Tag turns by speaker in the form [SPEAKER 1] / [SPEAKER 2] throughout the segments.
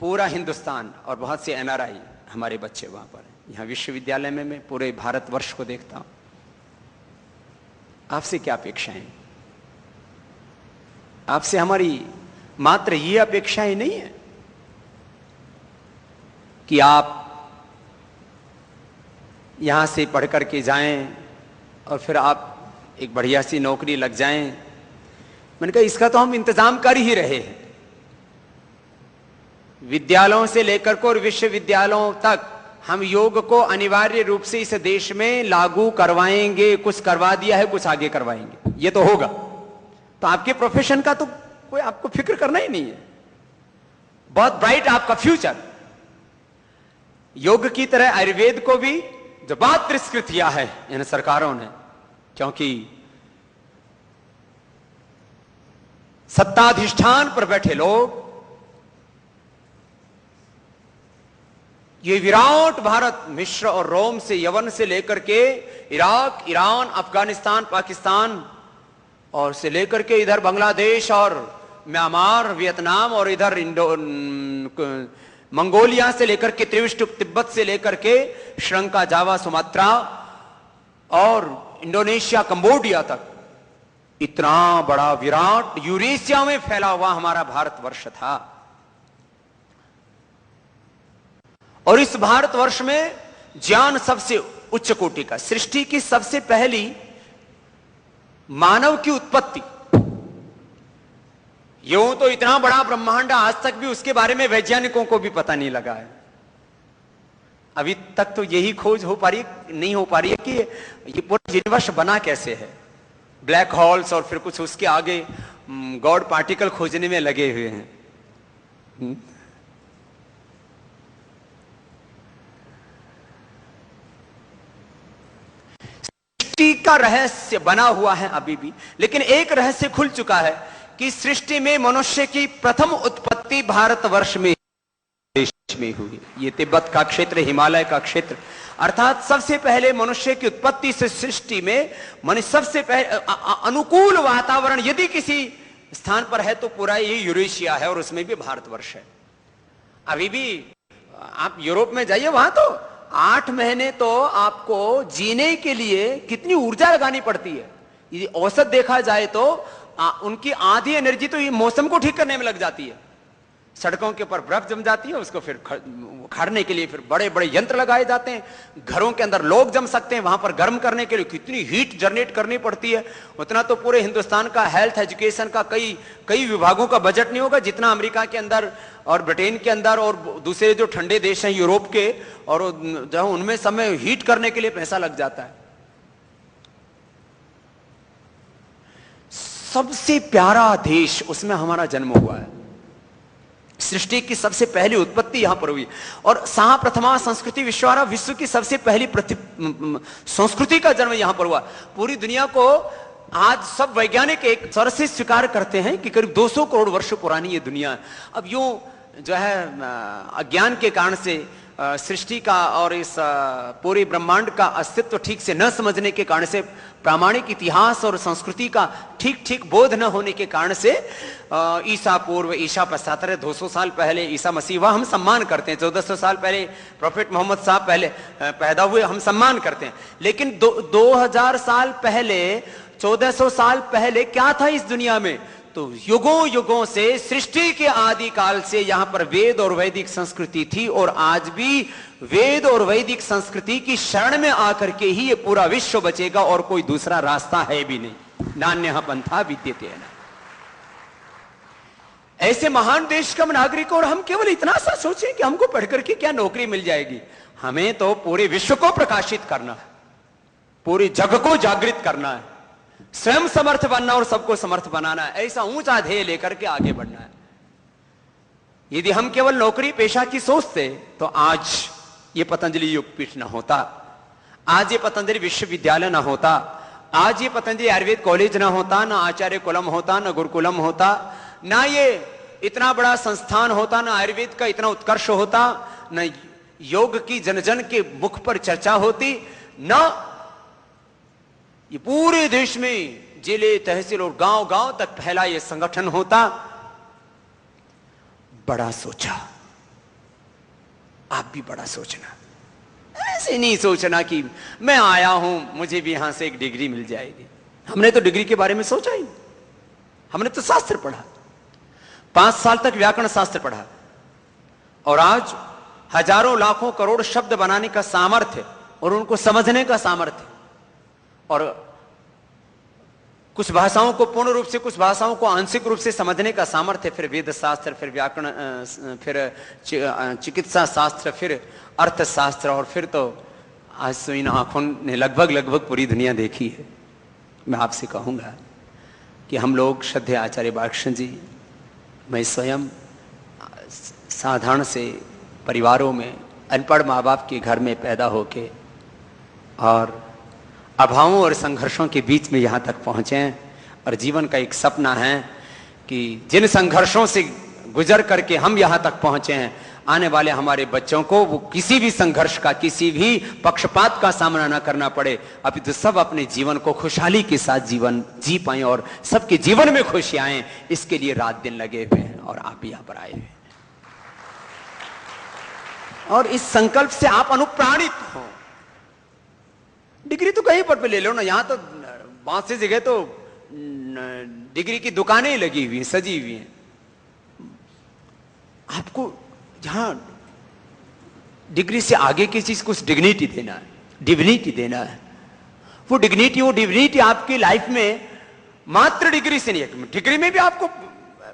[SPEAKER 1] पूरा हिंदुस्तान और बहुत से एनआरआई हमारे बच्चे वहां पर हैं। यहाँ विश्वविद्यालय में मैं पूरे भारतवर्ष को देखता हूं। आपसे क्या अपेक्षाएं? आपसे हमारी मात्र ये अपेक्षाएं नहीं है कि आप यहां से पढ़ करके जाएं और फिर आप एक बढ़िया सी नौकरी लग जाएं। मैंने कहा इसका तो हम इंतजाम कर ही रहे हैं। विद्यालयों से लेकर को और विश्वविद्यालयों तक हम योग को अनिवार्य रूप से इस देश में लागू करवाएंगे। कुछ करवा दिया है, कुछ आगे करवाएंगे, ये तो होगा। तो आपके प्रोफेशन का तो कोई आपको फिक्र करना ही नहीं है। बहुत ब्राइट आपका फ्यूचर। योग की तरह आयुर्वेद को भी जो बहुत तिरस्कृत किया है इन सरकारों ने, क्योंकि सत्ताधिष्ठान पर बैठे लोग ये विराट भारत मिस्र और रोम से, यवन से लेकर के इराक, ईरान, अफगानिस्तान, पाकिस्तान और से लेकर के इधर बांग्लादेश और म्यांमार, वियतनाम और इधर मंगोलिया से लेकर के त्रिविष्टुप, तिब्बत से लेकर के श्रीलंका, जावा, सुमात्रा और इंडोनेशिया, कंबोडिया तक इतना बड़ा विराट यूरेशिया में फैला हुआ हमारा भारतवर्ष था। और इस भारतवर्ष में ज्ञान सबसे उच्च कोटि का, सृष्टि की सबसे पहली मानव की उत्पत्ति। यूं तो इतना बड़ा ब्रह्मांड आज तक भी उसके बारे में वैज्ञानिकों को भी पता नहीं लगा है। अभी तक तो यही खोज नहीं हो पा रही है कि ये पूरा यूनिवर्स बना कैसे है। ब्लैक होल्स और फिर कुछ उसके आगे गॉड पार्टिकल खोजने में लगे हुए हैं। सृष्टि का रहस्य बना हुआ है अभी भी, लेकिन एक रहस्य खुल चुका है कि सृष्टि में मनुष्य की प्रथम उत्पत्ति भारतवर्ष में, देश में हुई। ये तिब्बत का क्षेत्र, हिमालय का क्षेत्र, अर्थात सबसे पहले मनुष्य की उत्पत्ति से सृष्टि में मनुष्य सबसे पहले अनुकूल वातावरण यदि किसी स्थान पर है तो पूरा ये यूरेशिया है और उसमें भी भारतवर्ष है। अभी भी आप यूरोप में जाइए, वहां तो 8 महीने तो आपको जीने के लिए कितनी ऊर्जा लगानी पड़ती है। यदि औसत देखा जाए तो उनकी आधी एनर्जी तो ये मौसम को ठीक करने में लग जाती है। सड़कों के ऊपर बर्फ जम जाती है, उसको फिर खड़ने के लिए फिर बड़े बड़े यंत्र लगाए जाते हैं। घरों के अंदर लोग जम सकते हैं, वहां पर गर्म करने के लिए कितनी हीट जनरेट करनी पड़ती है। उतना तो पूरे हिंदुस्तान का हेल्थ एजुकेशन का कई विभागों का बजट नहीं होगा जितना अमेरिका के अंदर और ब्रिटेन के अंदर और दूसरे जो ठंडे देश हैं यूरोप के, और जहां उनमें समय हीट करने के लिए पैसा लग जाता है। सबसे प्यारा देश, उसमें हमारा जन्म हुआ है। सृष्टि की सबसे पहली उत्पत्ति यहां पर हुई और साहा प्रथमा संस्कृति विश्वारा, विश्व की सबसे पहली संस्कृति का जन्म यहां पर हुआ। पूरी दुनिया को आज सब वैज्ञानिक एक स्वर से स्वीकार करते हैं कि करीब 200 करोड़ वर्ष पुरानी ये दुनिया है। अब यूं जो है अज्ञान के कारण से सृष्टि का और इस पूरे ब्रह्मांड का अस्तित्व ठीक से न समझने के कारण से, प्रामाणिक इतिहास और संस्कृति का ठीक ठीक बोध न होने के कारण से ईसा पूर्व, ईसा पश्चात 200 साल पहले ईसा मसीह, वह हम सम्मान करते हैं। 1400 साल पहले प्रोफेट मोहम्मद साहब पहले पैदा हुए, हम सम्मान करते हैं। लेकिन 2000 साल पहले, 1400 साल पहले क्या था इस दुनिया में? तो युगों युगों से, सृष्टि के आदि काल से यहां पर वेद और वैदिक संस्कृति थी और आज भी वेद और वैदिक संस्कृति की शरण में आकर के ही ये पूरा विश्व बचेगा और कोई दूसरा रास्ता है भी नहीं। नान्यः पंथा विद्यते न। ऐसे महान देश का नागरिक और हम केवल इतना सा सोचें कि हमको पढ़ करके क्या नौकरी मिल जाएगी। हमें तो पूरे विश्व को प्रकाशित करना है, पूरे जग को जागृत करना है, स्वयं समर्थ बनना और सबको समर्थ बनाना है। ऐसा ऊंचा ध्येय लेकर के आगे बढ़ना है। यदि हम केवल नौकरी पेशा की सोचते तो आज ये पतंजलि योगपीठ न होता, आज ये पतंजलि विश्वविद्यालय न होता, आज ये पतंजलि आयुर्वेद कॉलेज न होता, न आचार्य कुलम होता, न गुरुकुलम होता, ना ये इतना बड़ा संस्थान होता, ना आयुर्वेद का इतना उत्कर्ष होता, न योग की जन जन के मुख पर चर्चा होती, न ये पूरे देश में जिले, तहसील और गांव गांव तक फैला ये संगठन होता। बड़ा सोचा, आप भी बड़ा सोचना, ऐसे नहीं सोचना कि मैं आया हूं मुझे भी यहां से एक डिग्री मिल जाएगी। हमने तो डिग्री के बारे में सोचा ही, हमने तो शास्त्र पढ़ा, 5 साल तक व्याकरण शास्त्र पढ़ा, और आज हजारों लाखों करोड़ शब्द बनाने का सामर्थ्य और उनको समझने का सामर्थ्य, और कुछ भाषाओं को पूर्ण रूप से, कुछ भाषाओं को आंशिक रूप से समझने का सामर्थ्य, फिर वेद शास्त्र, फिर व्याकरण, फिर चिकित्सा शास्त्र, फिर अर्थशास्त्र, और फिर तो आज तो इन आंखों ने लगभग पूरी दुनिया देखी है। मैं आपसे कहूंगा कि हम लोग श्रद्धेय आचार्य बालकृष्ण जी, मैं स्वयं साधारण से परिवारों में अनपढ़ माँ बाप के घर में पैदा होके और अभावों और संघर्षों के बीच में यहाँ तक पहुँचे हैं, और जीवन का एक सपना है कि जिन संघर्षों से गुजर करके हम यहाँ तक पहुँचे हैं, आने वाले हमारे बच्चों को वो किसी भी संघर्ष का, किसी भी पक्षपात का सामना न करना पड़े, अभी तो सब अपने जीवन को खुशहाली के साथ जीवन जी पाएं और सबके जीवन में खुशी आए, इसके लिए रात दिन लगे हुए हैं, और आप यहाँ पर आए हुए हैं। और इस संकल्प से आप अनुप्राणित हो। डिग्री तो कहीं पर भी ले लो ना, यहां तो बहुत सी जगह तो डिग्री की दुकानें ही लगी हुई हैं, सजी हुई हैं। आपको जहां डिग्री से आगे की चीज कुछ डिग्निटी देना है, डिविनिटी देना है। वो डिविनिटी आपकी लाइफ में मात्र डिग्री से नहीं है, डिग्री में भी आपको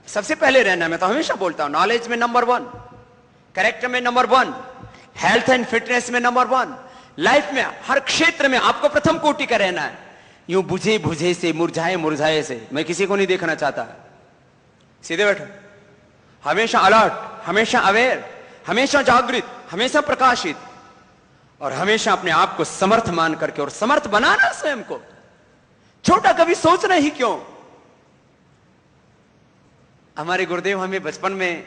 [SPEAKER 1] सबसे पहले रहना है। मैं तो हमेशा बोलता हूं, नॉलेज में नंबर 1, कैरेक्टर में नंबर 1, हेल्थ एंड फिटनेस में नंबर 1, लाइफ में हर क्षेत्र में आपको प्रथम कोटि का रहना है। यूं बुझे से, मुरझाए से मैं किसी को नहीं देखना चाहता। सीधे बैठो, हमेशा अलर्ट, हमेशा अवेयर, हमेशा जागृत, हमेशा प्रकाशित, और हमेशा अपने आप को समर्थ मान करके, और समर्थ बनाना स्वयं को, छोटा कभी सोचना ही क्यों। हमारे गुरुदेव हमें बचपन में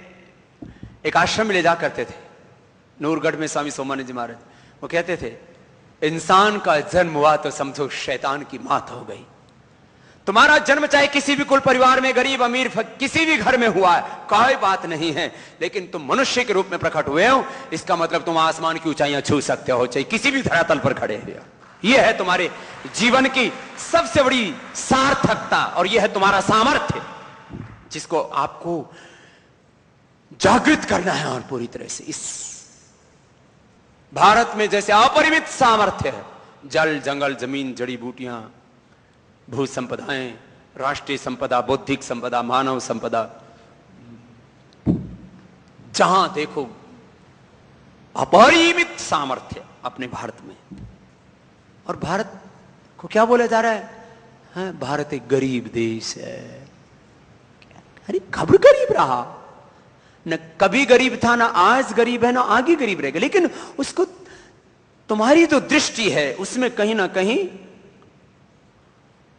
[SPEAKER 1] एक आश्रम में ले जा करते थे, नूरगढ़ में स्वामी सोमानंद जी महाराज। वो कहते थे, इंसान का जन्म हुआ तो समझो शैतान की मौत हो गई। तुम्हारा जन्म चाहे किसी भी कुल परिवार में, गरीब अमीर किसी भी घर में हुआ है, कोई बात नहीं है, लेकिन तुम मनुष्य के रूप में प्रकट हुए हो, इसका मतलब तुम आसमान की ऊंचाइयां छू सकते हो, चाहे किसी भी धरातल पर खड़े हो। यह है तुम्हारे जीवन की सबसे बड़ी सार्थकता, और यह है तुम्हारा सामर्थ्य, जिसको आपको जागृत करना है। और पूरी तरह से इस भारत में जैसे अपरिमित सामर्थ्य है, जल, जंगल, जमीन, जड़ी बूटियां, भू संपदाएं, राष्ट्रीय संपदा, बौद्धिक संपदा, मानव संपदा, जहां देखो अपरिमित सामर्थ्य अपने भारत में। और भारत को क्या बोला जा रहा है? भारत एक गरीब देश है। अरे कब गरीब रहा? न कभी गरीब था, ना आज गरीब है, ना आगे गरीब रहेगा। लेकिन उसको, तुम्हारी जो दृष्टि है उसमें कहीं ना कहीं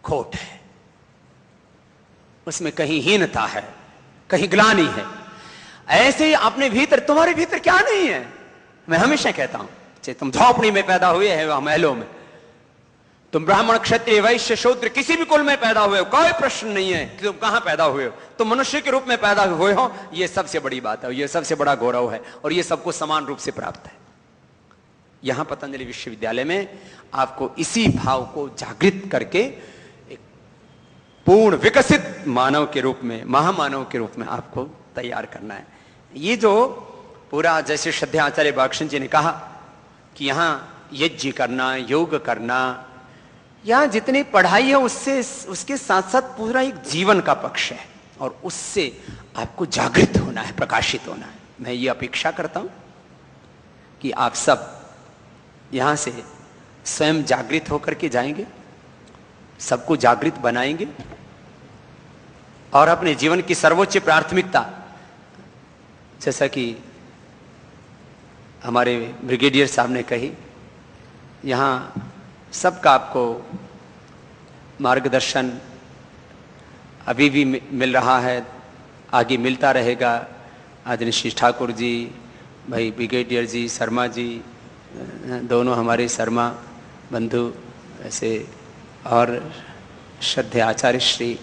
[SPEAKER 1] खोट है, उसमें कहीं हीनता है, कहीं ग्लानि है। ऐसे ही अपने भीतर, तुम्हारे भीतर क्या नहीं है? मैं हमेशा कहता हूं, चाहे तुम झोपड़ी में पैदा हुए हैं वह महलों में, तुम ब्राह्मण, क्षत्रिय, वैश्य, शूद्र किसी भी कुल में पैदा हुए हो, कोई प्रश्न नहीं है कि तुम कहां पैदा हुए हो, तुम मनुष्य के रूप में पैदा हुए हो। यह सबसे बड़ी बात है, यह सबसे बड़ा गौरव है, और यह सबको समान रूप से प्राप्त है। यहां पतंजलि विश्वविद्यालय में आपको इसी भाव को जागृत करके एक पूर्ण विकसित मानव के रूप में, महामानव के रूप में आपको तैयार करना है। ये जो पूरा, जैसे श्रद्धेय आचार्य बालकृष्ण जी ने कहा कि यहां यज्ञ करना, योग करना, यहां जितनी पढ़ाई है उससे, उसके साथ साथ पूरा एक जीवन का पक्ष है, और उससे आपको जागृत होना है, प्रकाशित होना है। मैं ये अपेक्षा करता हूं कि आप सब यहां से स्वयं जागृत होकर के जाएंगे, सबको जागृत बनाएंगे, और अपने जीवन की सर्वोच्च प्राथमिकता, जैसा कि हमारे ब्रिगेडियर साहब ने कही, यहां सबका आपको मार्गदर्शन अभी भी मिल रहा है, आगे मिलता रहेगा। आदरणीय श्री ठाकुर जी, भाई ब्रिगेडियर जी, शर्मा जी, दोनों हमारे शर्मा बंधु ऐसे, और श्रद्धेय आचार्य श्री,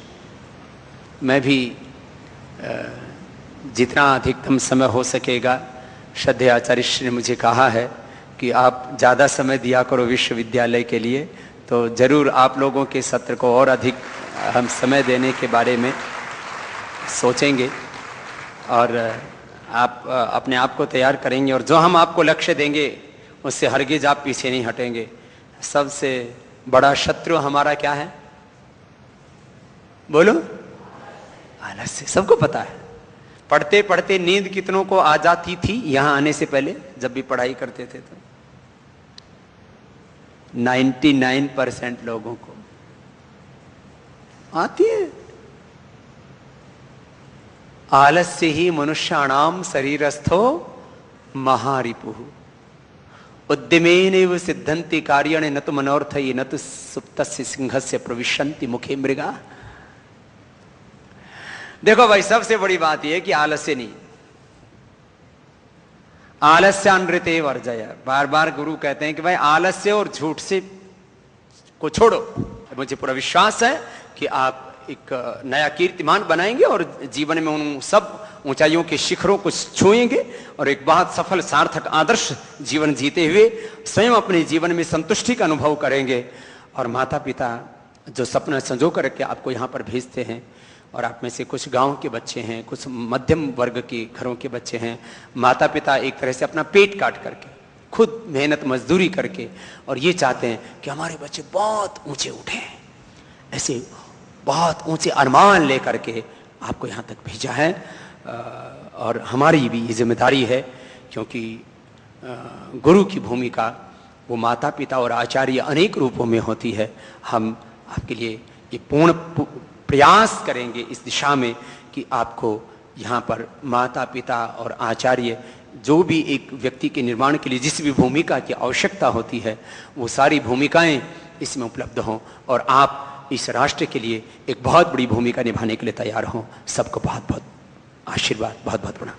[SPEAKER 1] मैं भी जितना अधिकतम समय हो सकेगा श्रद्धेय आचार्य श्री ने मुझे कहा है कि आप ज़्यादा समय दिया करो विश्वविद्यालय के लिए, तो ज़रूर आप लोगों के सत्र को और अधिक हम समय देने के बारे में सोचेंगे और आप अपने आप को तैयार करेंगे और जो हम आपको लक्ष्य देंगे उससे हरगिज आप पीछे नहीं हटेंगे। सबसे बड़ा शत्रु हमारा क्या है? बोलो, आलस्य। सबको पता है। पढ़ते पढ़ते नींद कितनों को आ जाती थी यहां आने से पहले, जब भी पढ़ाई करते थे तो 99% लोगों को आती है। आलस्य ही मनुष्याणाम शरीरस्थो महारिपुः उद्यमेनैव सिद्धन्ति कार्याणि न तु मनोर्थैः न तु सुप्तस्य सिंहस्य प्रविशन्ति मुखे मृगा। देखो भाई, सबसे बड़ी बात यह है कि आलस्य नहीं, आलस्यानृते वर्जय। बार बार गुरु कहते हैं कि भाई आलस्य और झूठ से को छोड़ो। मुझे पूरा विश्वास है कि आप एक नया कीर्तिमान बनाएंगे और जीवन में उन सब ऊंचाइयों के शिखरों को छुएंगे और एक बहुत सफल सार्थक आदर्श जीवन जीते हुए स्वयं अपने जीवन में संतुष्टि का अनुभव करेंगे। और माता पिता जो सपना संजो करके आपको यहाँ पर भेजते हैं, और आप में से कुछ गांव के बच्चे हैं, कुछ मध्यम वर्ग के घरों के बच्चे हैं, माता पिता एक तरह से अपना पेट काट करके खुद मेहनत मजदूरी करके और ये चाहते हैं कि हमारे बच्चे बहुत ऊंचे उठें, ऐसे बहुत ऊंचे अरमान लेकर के आपको यहाँ तक भेजा है। और हमारी भी ये जिम्मेदारी है, क्योंकि गुरु की भूमिका वो माता पिता और आचार्य अनेक रूपों में होती है। हम आपके लिए ये पूर्ण प्रयास करेंगे इस दिशा में कि आपको यहाँ पर माता पिता और आचार्य जो भी एक व्यक्ति के निर्माण के लिए जिस भी भूमिका की आवश्यकता होती है वो सारी भूमिकाएं इसमें उपलब्ध हों और आप इस राष्ट्र के लिए एक बहुत बड़ी भूमिका निभाने के लिए तैयार हों। सबको बहुत बहुत आशीर्वाद, बहुत बहुत प्रणाम।